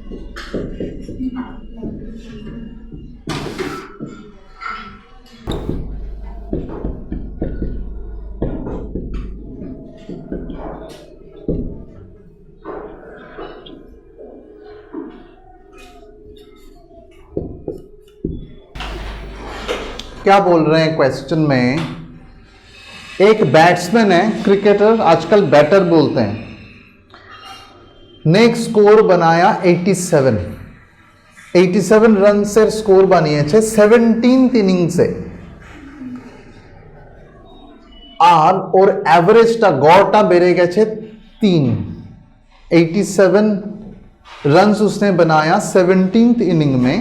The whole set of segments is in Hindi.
क्या बोल रहे हैं क्वेश्चन में, एक बैट्समैन है, क्रिकेटर, आजकल बैटर बोलते हैं, ने एक स्कोर बनाया 87 रन से स्कोर बनिয়েছে 17th इनिंग से আর ওর অ্যাভারেজটা গড়টা বেড়ে গেছে 3। 87 रन्स उसने बनाया 17th इनिंग में,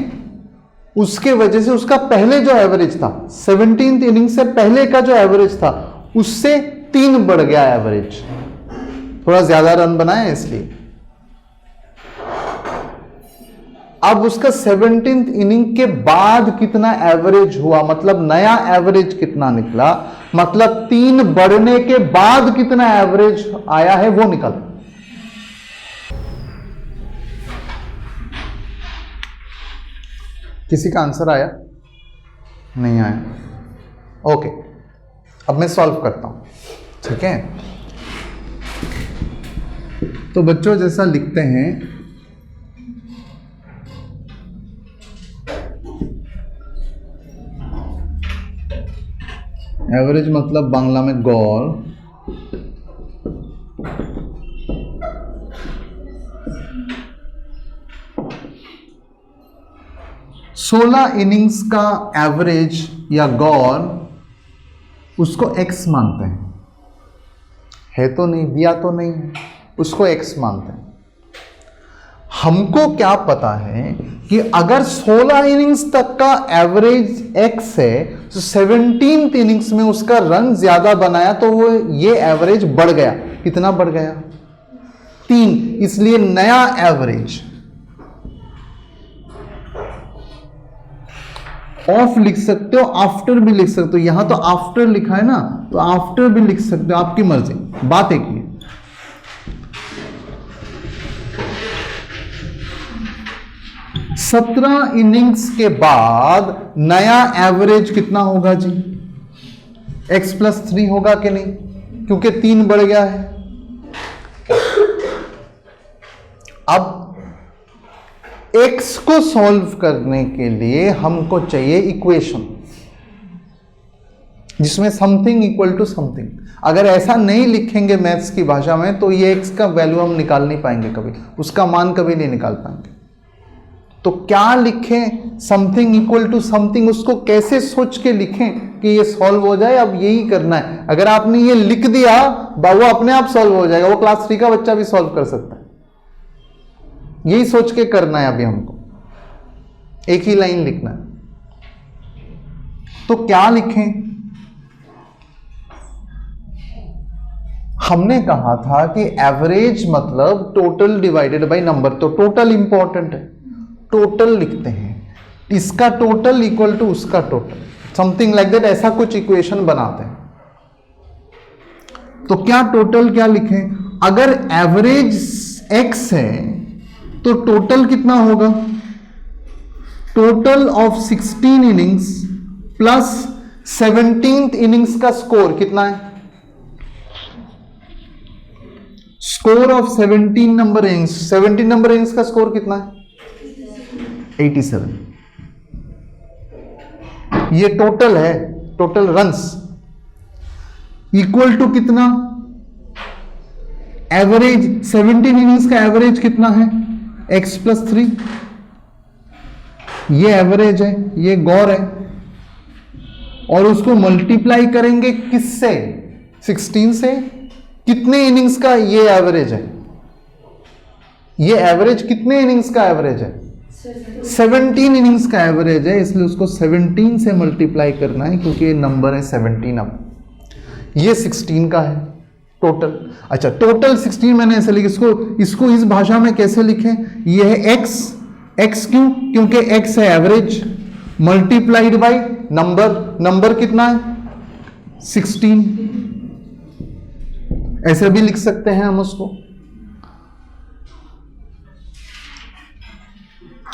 उसके वजह से उसका पहले जो एवरेज था 17th इनिंग से पहले का जो एवरेज था उससे 3 बढ़ गया एवरेज, थोड़ा ज्यादा रन बनाया इसलिए। अब उसका 17th इनिंग के बाद कितना एवरेज हुआ, मतलब नया एवरेज कितना निकला, मतलब 3 बढ़ने के बाद कितना एवरेज आया है वो निकल। किसी का आंसर आया? नहीं आया? ओके, अब मैं सॉल्व करता हूं, ठीक है। तो बच्चों जैसा लिखते हैं, एवरेज मतलब बांग्ला में गौर, 16 इनिंग्स का एवरेज या गौर उसको x मानते हैं, है तो नहीं, दिया तो नहीं, उसको x मानते हैं। हमको क्या पता है कि अगर 16 इनिंग्स तक का एवरेज x है तो 17th इनिंग्स में उसका रन ज्यादा बनाया तो वो ये एवरेज बढ़ गया, कितना बढ़ गया? 3, इसलिए नया एवरेज ऑफ लिख सकते हो, आफ्टर भी लिख सकते हो, यहां तो आफ्टर लिखा है ना, तो आफ्टर भी लिख सकते हो, आपकी मर्जी, बात एक ही है। सत्रह इनिंग्स के बाद नया एवरेज कितना होगा जी? x+3 होगा कि नहीं, क्योंकि 3 बढ़ गया है। अब x को सॉल्व करने के लिए हमको चाहिए इक्वेशन जिसमें समथिंग इक्वल टू समथिंग। अगर ऐसा नहीं लिखेंगे मैथ्स की भाषा में तो ये x का वैल्यू हम निकाल नहीं पाएंगे, कभी उसका मान कभी नहीं निकाल पाएंगे। तो क्या लिखें? समथिंग इक्वल टू समथिंग, उसको कैसे सोच के लिखें कि ये सॉल्व हो जाए। अब यही करना है, अगर आपने ये लिख दिया वो अपने आप सॉल्व हो जाएगा, वो क्लास 3 का बच्चा भी सॉल्व कर सकता है। यही सोच के करना है, अभी हमको एक ही लाइन लिखना है। तो क्या लिखें? हमने कहा था कि एवरेज मतलब टोटल डिवाइडेड बाय नंबर, तो टोटल इंपॉर्टेंट है, टोटल लिखते हैं, इसका टोटल इक्वल टू उसका टोटल, समथिंग लाइक दैट, ऐसा कुछ इक्वेशन बनाते हैं। तो क्या टोटल क्या लिखें? अगर एवरेज x है तो टोटल कितना होगा? Total of 16 innings plus 17th innings का स्कोर कितना है? Score of 17 number innings, 17 number innings का स्कोर कितना है? 87। ये टोटल है, टोटल रन्स इक्वल टू कितना? एवरेज 17 इनिंग्स का एवरेज कितना है? x+3, ये एवरेज है, ये गौर है, और उसको मल्टीप्लाई करेंगे किससे? 16 से। कितने इनिंग्स का ये एवरेज है? ये एवरेज कितने इनिंग्स का एवरेज है? 17 इनिंग्स का एवरेज है, इसलिए उसको 17 से मल्टीप्लाई करना है, क्योंकि ये नंबर है 17। अब ये 16 का है टोटल। अच्छा, टोटल 16 मैंने ऐसे लिखा, इसको इस भाषा में कैसे लिखें? ये है x क्यों? क्योंकि x है एवरेज मल्टीप्लाइड बाय नंबर कितना है? 16। ऐसे भी लिख सकते हैं हम उसको।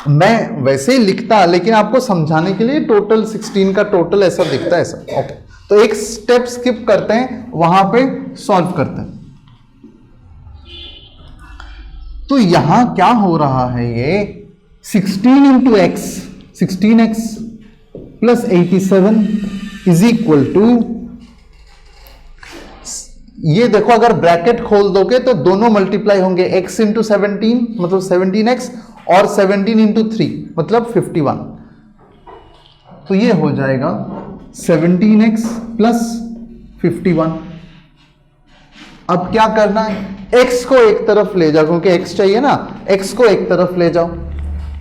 मैं वैसे ही लिखता, लेकिन आपको समझाने के लिए टोटल 16 का टोटल ऐसा दिखता है ऐसा। ओके, तो एक स्टेप स्किप करते हैं, वहां पे सॉल्व करते हैं। तो यहां क्या हो रहा है, ये 16 into x, 16x plus 87 is equal to, ये देखो अगर ब्रैकेट खोल दोगे तो दोनों मल्टीप्लाई होंगे, x इंटू 17 मतलब 17x और 17 इंटू 3 मतलब 51। तो ये हो जाएगा 17x प्लस 51। अब क्या करना है, x को एक तरफ ले जाओ, क्योंकि x चाहिए ना, x को एक तरफ ले जाओ।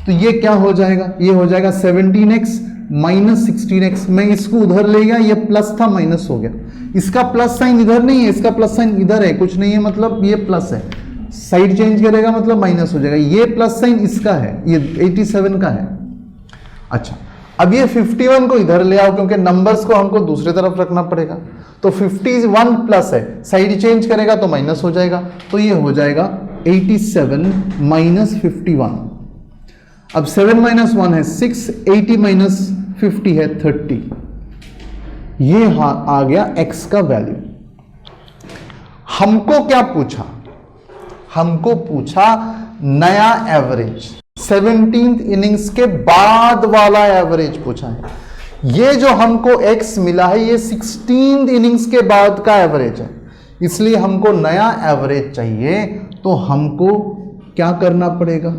तो ये क्या हो जाएगा, ये हो जाएगा 17x माइनस 16x। मैं इसको उधर ले गया, ये प्लस था माइनस हो गया। इसका प्लस साइन इधर नहीं है, इसका प्लस साइन इधर है, कुछ नहीं है मतलब ये प्लस है। साइड चेंज करेगा मतलब माइनस हो जाएगा। ये प्लस साइन इसका है, ये 87 का है। अच्छा, अब ये 51 को इधर ले आओ, क्योंकि नंबर्स को हमको दूसरी तरफ रखना पड़ेगा। तो 51 प्लस है, साइड चेंज करेगा तो माइनस हो जाएगा। तो ये हो जाएगा 87 माइनस 51। अब 7 माइनस 1 है 6, 80 माइनस 50 है 30। ये आ गया x का वैल्यू। हमको क्या पूछा, हमको पूछा नया एवरेज, 17th इनिंग्स के बाद वाला एवरेज पूछा है। ये जो हमको x मिला है ये 16th इनिंग्स के बाद का एवरेज है, इसलिए हमको नया एवरेज चाहिए। तो हमको क्या करना पड़ेगा,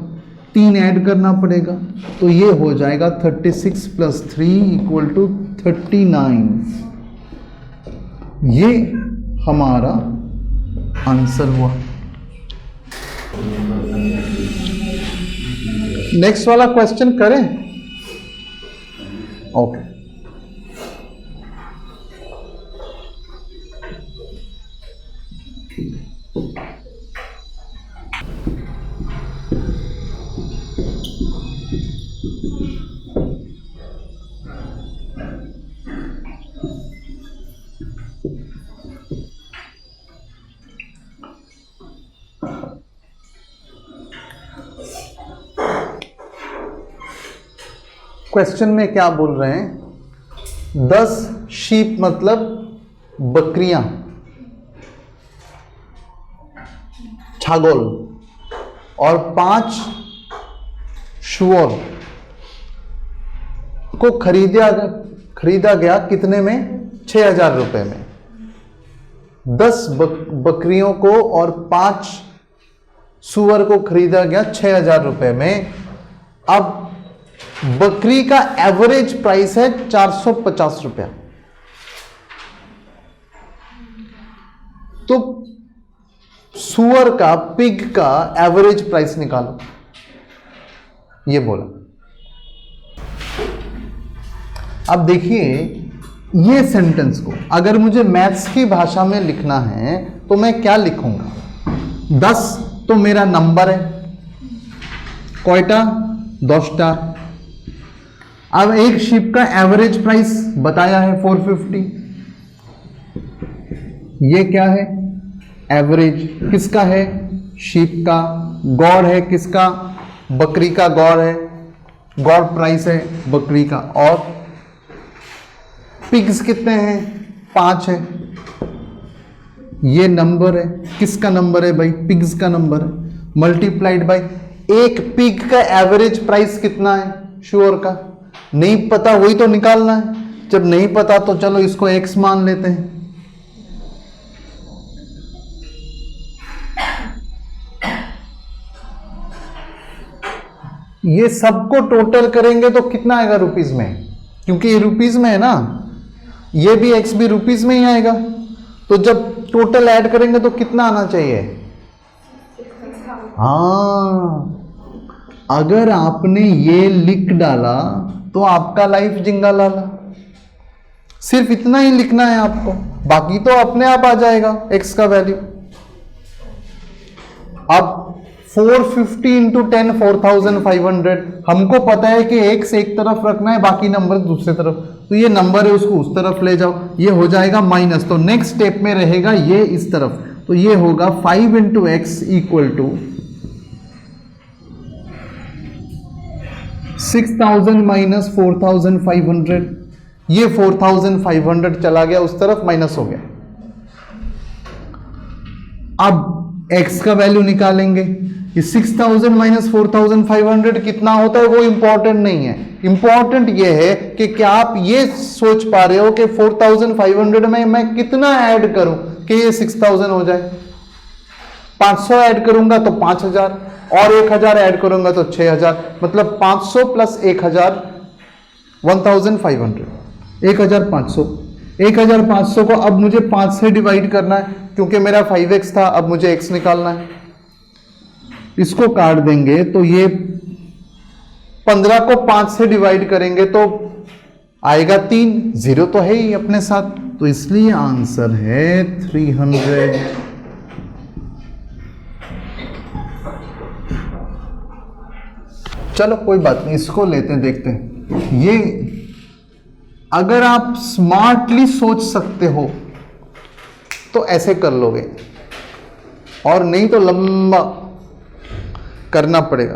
3 ऐड करना पड़ेगा। तो ये हो जाएगा 36 प्लस 3 इक्वल टू 39। ये हमारा आंसर हुआ। नेक्स्ट वाला क्वेश्चन करें। ओके, क्वेश्चन में क्या बोल रहे हैं, 10 शीप मतलब बकरियां, छागोल, और 5 शुअर को खरीदा गया कितने में, 6,000 रुपए में। 10 बकरियों को और 5 सुअर को खरीदा गया 6,000 रुपए में। अब बकरी का एवरेज प्राइस है 450 रुपया। तो सुअर का, पिग का एवरेज प्राइस निकालो, ये बोला। अब देखिए ये सेंटेंस को अगर मुझे मैथ्स की भाषा में लिखना है तो मैं क्या लिखूंगा, 10 तो मेरा नंबर है, कोयटा 10टा। अब एक शिप का एवरेज प्राइस बताया है 450। ये क्या है, एवरेज किसका है, शिप का। गौर है किसका, बकरी का गौर है, गौर प्राइस है बकरी का। और पिग्स कितने हैं, 5 है। ये नंबर है, किसका नंबर है भाई, पिग्स का नंबर है, मल्टीप्लाइड बाय एक पिग का एवरेज प्राइस कितना है श्योर का, नहीं पता वही तो निकालना है। जब नहीं पता तो चलो इसको x मान लेते हैं। ये सबको टोटल करेंगे तो कितना आएगा रुपीज में, क्योंकि ये रुपीज में है ना, ये भी x भी रुपीज में ही आएगा। तो जब टोटल ऐड करेंगे तो कितना आना चाहिए, हाँ, अगर आपने ये लिख डाला तो आपका लाइफ जिंगा लाला। सिर्फ इतना ही लिखना है आपको, बाकी तो अपने आप आ जाएगा x का वैल्यू। अब 450 इंटू 10 4500, हमको पता है कि x एक तरफ रखना है, बाकी नंबर दूसरी तरफ। तो ये नंबर है उसको उस तरफ ले जाओ, ये हो जाएगा माइनस। तो नेक्स्ट स्टेप में रहेगा ये इस तरफ, तो ये होगा 5 into x equal to 6000 minus 4500, ये 4500 चला गया उस तरफ, माइनस हो गया। अब x का वैल्यू निकालेंगे। ये 6000 माइनस 4500 कितना होता है वो इंपॉर्टेंट नहीं है, इंपॉर्टेंट ये है कि क्या आप ये सोच पा रहे हो कि 4500 में मैं कितना ऐड करूं कि ये 6000 हो जाए। 500 ऐड करूंगा तो 5000, और 1000 ऐड करूंगा तो 6000, मतलब 500 प्लस 1000 1500, 1500। 1500 को अब मुझे 5 से डिवाइड करना है, क्योंकि मेरा 5x था, अब मुझे x निकालना है। इसको काट देंगे तो ये 15 को 5 से डिवाइड करेंगे तो आएगा 3, 0 तो है ही अपने साथ, तो इसलिए आंसर है 300। चलो कोई बात नहीं, इसको लेते हैं, देखते हैं। ये अगर आप स्मार्टली सोच सकते हो तो ऐसे कर लोगे, और नहीं तो लंबा करना पड़ेगा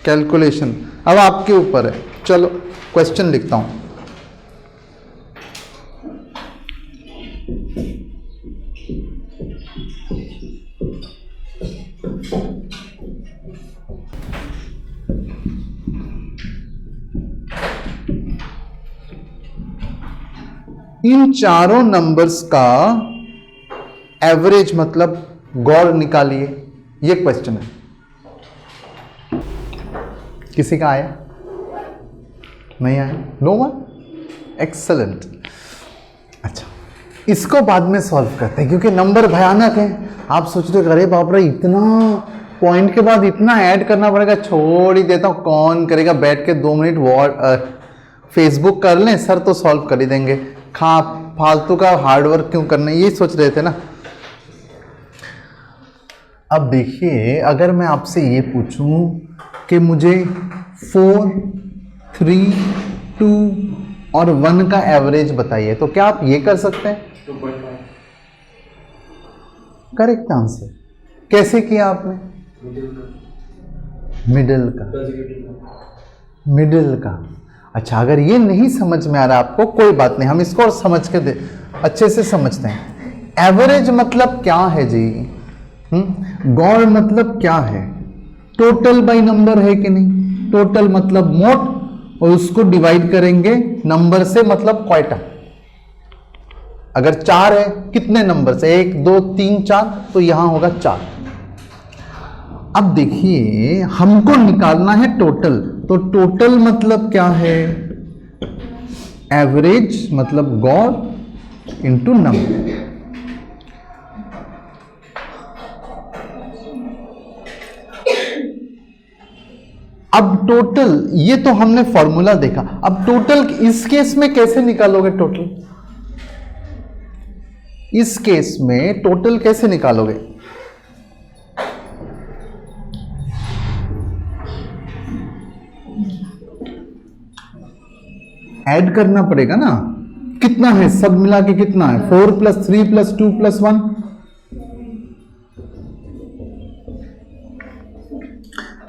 कैलकुलेशन। अब आपके ऊपर है। चलो क्वेश्चन लिखता हूं। इन चारों नंबर्स का एवरेज मतलब गौर निकालिए, ये क्वेश्चन है। किसी का आया? नहीं आया? No one? एक्सेलेंट। अच्छा, इसको बाद में सॉल्व करते हैं, क्योंकि नंबर भयानक है। आप सोच रहे अरे बाप रे, इतना पॉइंट के बाद इतना ऐड करना पड़ेगा, छोड़ ही देता हूं, कौन करेगा, बैठ के 2 मिनट फेसबुक कर लें, सर तो सॉल्व कर ही देंगे, फालतू का हार्डवर्क क्यों करना, ये सोच रहे थे ना। अब देखिए, अगर मैं आपसे ये पूछूं कि मुझे 4, 3, 2 और 1 का एवरेज बताइए, तो क्या आप ये कर सकते हैं? 2.5 करेक्ट आंसर। कैसे किया आपने? मिडिल का। अच्छा, अगर ये नहीं समझ में आ रहा आपको, कोई बात नहीं, हम इसको और समझ के अच्छे से समझते हैं। एवरेज मतलब क्या है जी? गौर मतलब क्या है? टोटल बाय नंबर है कि नहीं? टोटल मतलब मोट, और उसको डिवाइड करेंगे नंबर से, मतलब क्वाइटा। अगर 4 है, कितने नंबर से? 1, 2, 3, 4, तो यहां होगा 4। अब देखिए, हमको निकालना है टोटल, तो टोटल मतलब क्या है? एवरेज मतलब गौर इंटू नंबर। अब टोटल, ये तो हमने फॉर्मूला देखा। अब टोटल इस केस में कैसे निकालोगे? टोटल इस केस में टोटल कैसे निकालोगे? ऐड करना पड़ेगा ना। कितना है सब मिला के? कितना है? 4 + 3 + 2 + 1,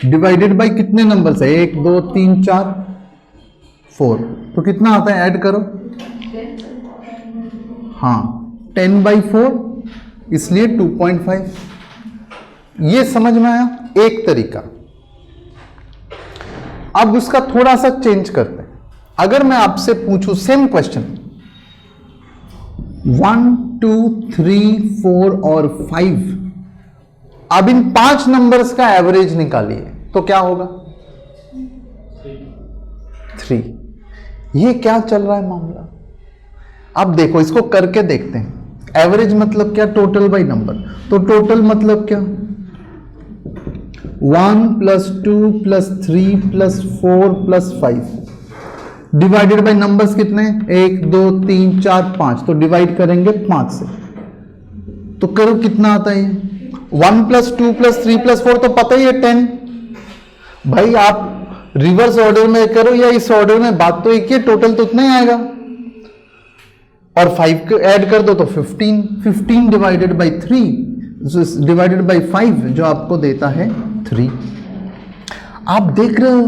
डिवाइडेड बाय कितने नंबर से? 1, 2, 3, 4, 4, तो कितना आता है? ऐड करो। हाँ, 10/4, इसलिए 2.5। ये समझ में आया एक तरीका। अब उसका थोड़ा सा चेंज करते हैं। अगर मैं आपसे पूछूं सेम क्वेश्चन, 1, 2, 3, 4 और 5, अब इन 5 नंबर्स का एवरेज निकालिए, तो क्या होगा? 3। ये क्या चल रहा है मामला? अब देखो, इसको करके देखते हैं। एवरेज मतलब क्या? Total by number. तो टोटल मतलब क्या? 1 + 2 + 3 + 4 + 5, डिवाइडेड बाय नंबर्स कितने? 1, 2, 3, 4, 5, तो डिवाइड करेंगे 5 से, तो करो कितना आता है? 1 + 2 + 3 + 4, तो पता ही है 10। भाई आप रिवर्स ऑर्डर में करो या इस ऑर्डर में, बात तो एक ही, टोटल तो उतना ही आएगा। और 5 को ऐड कर दो तो 15। 15 डिवाइडेड बाय 3 डिवाइडेड बाय 5 जो आपको देता है 3। आप देख रहे हो